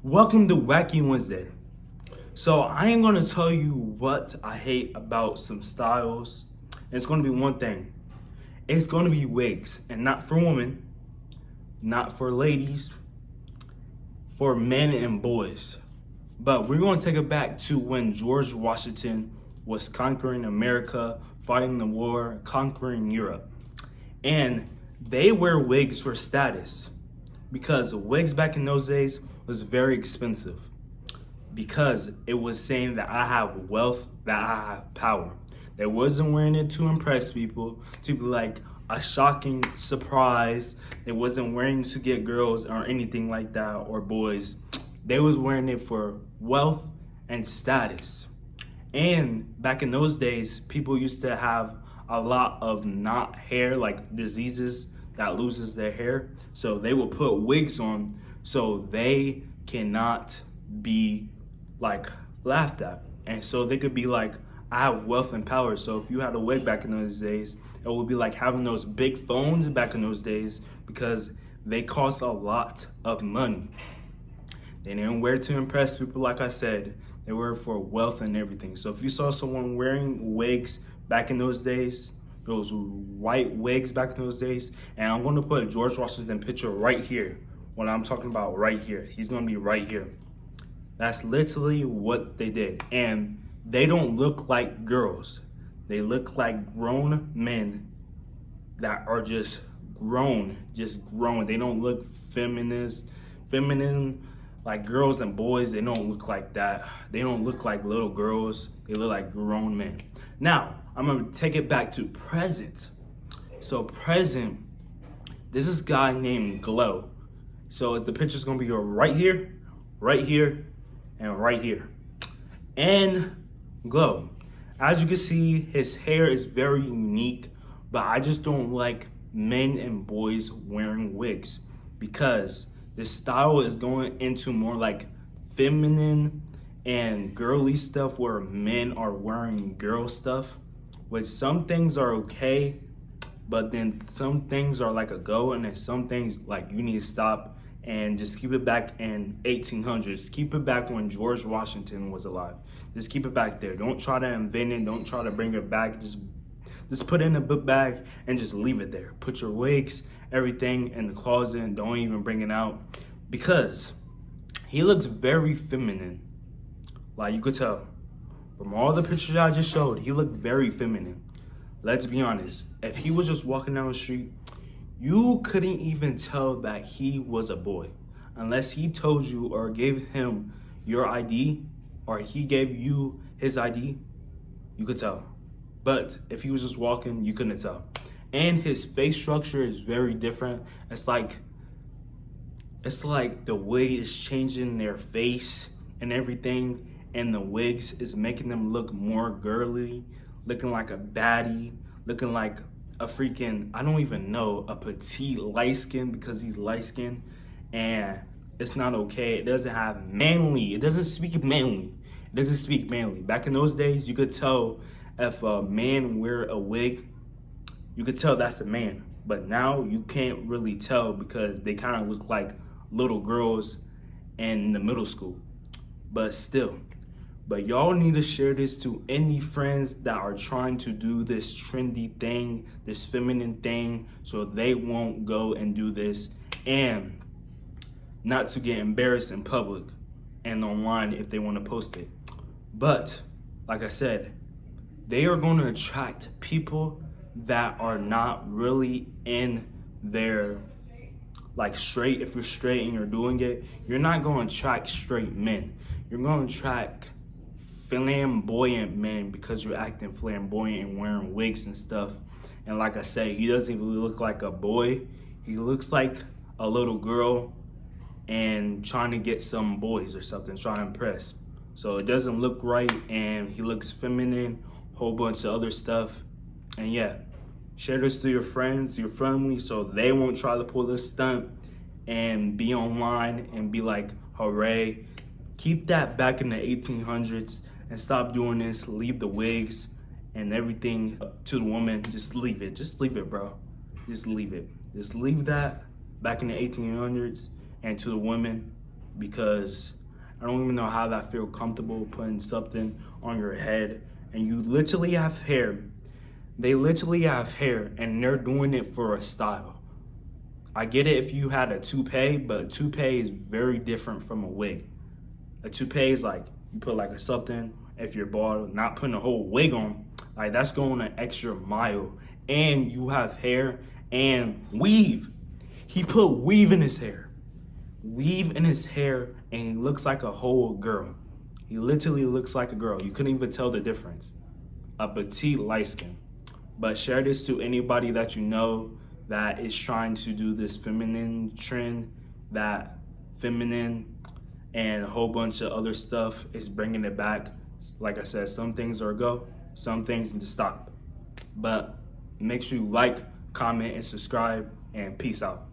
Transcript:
Welcome to Wacky Wednesday. So I am going to tell you what I hate about some styles. It's going to be one thing. It's going to be wigs, and not for women, not for ladies, for men and boys. But we're going to take it back to when George Washington was conquering America, fighting the war, conquering Europe. And they wear wigs for status because wigs back in those days was very expensive, because it was saying that I have wealth, that I have power. They wasn't wearing it to impress people, to be like a shocking surprise. They wasn't wearing it to get girls or anything like that, or boys. They was wearing it for wealth and status. And back in those days, people used to have a lot of not hair, like diseases that loses their hair. So they will put wigs on so they cannot be like laughed at. And so they could be like, I have wealth and power. So if you had a wig back in those days, it would be like having those big phones back in those days, because they cost a lot of money. They didn't wear to impress people, like I said. They wear for wealth and everything. So if you saw someone wearing wigs back in those days, those white wigs back in those days, and I'm going to put a George Washington picture right here, what I'm talking about right here. He's going to be right here. That's literally what they did. And they don't look like girls. They look like grown men that are just grown. They don't look feminine like girls and boys. They don't look like that. They don't look like little girls. They look like grown men. Now, I'm gonna take it back to present. So present, this is a guy named Glow. So the picture's gonna be right here, and right here. And Glow, as you can see, his hair is very unique, but I just don't like men and boys wearing wigs, because this style is going into more like feminine and girly stuff, where men are wearing girl stuff, which some things are okay, but then some things are like a go, and then some things like you need to stop and just keep it back in 1800s. Keep it back when George Washington was alive. Just keep it back there. Don't try to invent it. Don't try to bring it back. Just put it in a book bag and just leave it there. Put your wigs, everything in the closet, and don't even bring it out, because he looks very feminine. Like you could tell from all the pictures I just showed, he looked very feminine. Let's be honest. If he was just walking down the street, you couldn't even tell that he was a boy unless he told you or gave him your ID, or he gave you his ID. You could tell. But if he was just walking, you couldn't tell. And his face structure is very different. It's like the wig is changing their face and everything, and the wigs is making them look more girly, looking like a baddie, looking like a freaking, I don't even know, a petite light skin, because he's light skinned, and it's not okay. It doesn't have manly. It doesn't speak manly. It doesn't speak manly. Back in those days, you could tell if a man wear a wig, you could tell that's a man. But now you can't really tell, because they kind of look like little girls in the middle school. But still. But y'all need to share this to any friends that are trying to do this trendy thing, this feminine thing, so they won't go and do this, and not to get embarrassed in public and online if they want to post it. But like I said, they are going to attract people that are not really in their like straight. If you're straight and you're doing it, you're not going to attract straight men. You're going to attract flamboyant men, because you're acting flamboyant and wearing wigs and stuff. And like I said, he doesn't even look like a boy. He looks like a little girl and trying to get some boys or something, trying to impress. So it doesn't look right, and he looks feminine, whole bunch of other stuff. And yeah, share this to your friends, your family, so they won't try to pull this stunt and be online and be like, hooray. Keep that back in the 1800s and stop doing this. Leave the wigs and everything to the woman. Just leave it. Just leave it, bro. Just leave it. Just leave that back in the 1800s, and to the women, because I don't even know how that feel comfortable putting something on your head and you literally have hair. They literally have hair and they're doing it for a style. I get it if you had a toupee, but a toupee is very different from a wig. A toupee is like you put like a something if you're bald, not putting a whole wig on. Like that's going an extra mile. And you have hair and weave. He put weave in his hair. Weave in his hair and he looks like a whole girl. He literally looks like a girl. You couldn't even tell the difference. A petite light skin. But share this to anybody that you know that is trying to do this feminine trend, that feminine and a whole bunch of other stuff is bringing it back. Like I said, some things are a go, some things need to stop. But make sure you like, comment, and subscribe, and peace out.